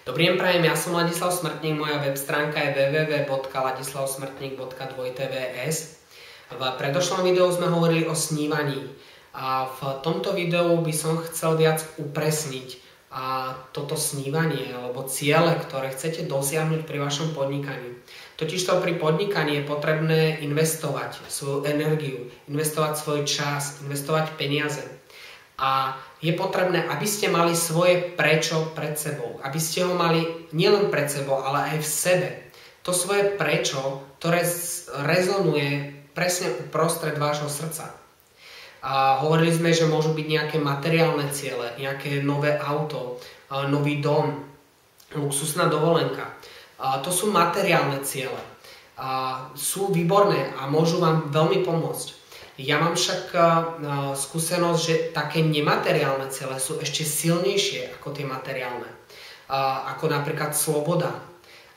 Dobrý deň, prajem, ja som Ladislav Smrtník, moja web stránka je www.ladislavsmrtnik.tvs. V predošlom videu sme hovorili o snívaní a v tomto videu by som chcel viac upresniť toto snívanie alebo ciele, ktoré chcete dosiahnuť pri vašom podnikaní. Totižto pri podnikaní je potrebné investovať svoju energiu, investovať svoj čas, investovať peniaze. A je potrebné, aby ste mali svoje prečo pred sebou. Aby ste ho mali nielen pred sebou, ale aj v sebe. To svoje prečo, ktoré rezonuje presne uprostred vášho srdca. A hovorili sme, že môžu byť nejaké materiálne ciele, nejaké nové auto, nový dom, luxusná dovolenka. To sú materiálne ciele. Sú výborné a môžu vám veľmi pomôcť. Ja mám však skúsenosť, že také nemateriálne ciele sú ešte silnejšie ako tie materiálne. Ako napríklad sloboda,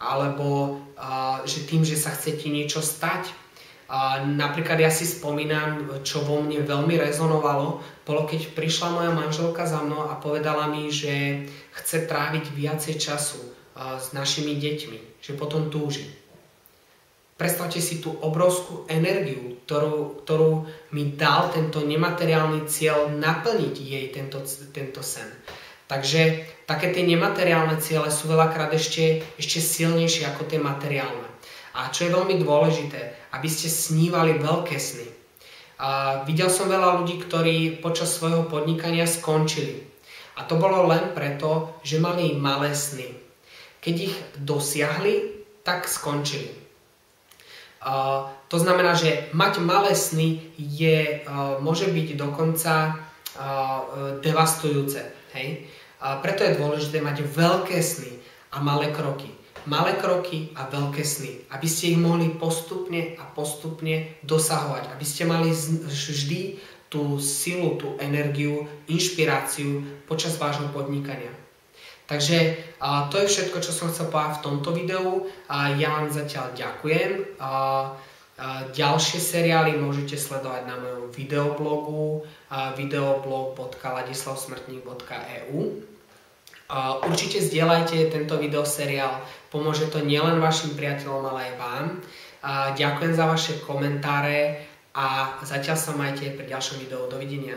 alebo že tým, že sa chcete niečo stať. Napríklad ja si spomínam, čo vo mne veľmi rezonovalo, bolo keď prišla moja manželka za mnou a povedala mi, že chce tráviť viacej času s našimi deťmi, že potom túži. Predstavte si tú obrovskú energiu, ktorú mi dal tento nemateriálny cieľ naplniť jej tento sen. Takže také tie nemateriálne ciele sú veľakrát ešte silnejšie ako tie materiálne. A čo je veľmi dôležité, aby ste snívali veľké sny. Videl som veľa ľudí, ktorí počas svojho podnikania skončili. A to bolo len preto, že mali malé sny. Keď ich dosiahli, tak skončili. To znamená, že mať malé sny môže byť dokonca devastujúce. Hej? Preto je dôležité mať veľké sny a malé kroky. Malé kroky a veľké sny. Aby ste ich mohli postupne dosahovať. Aby ste mali vždy tú silu, tú energiu, inšpiráciu počas vášho podnikania. Takže to je všetko, čo som chcel povedať v tomto videu. Ja vám zatiaľ ďakujem. Ďalšie seriály môžete sledovať na mojom videoblogu videoblog.ladislavsmrtnik.eu. Určite zdieľajte tento videoseriál. Pomôže to nielen vašim priateľom, ale aj vám. Ďakujem za vaše komentáre a zatiaľ sa majte pri ďalšom videu. Dovidenia.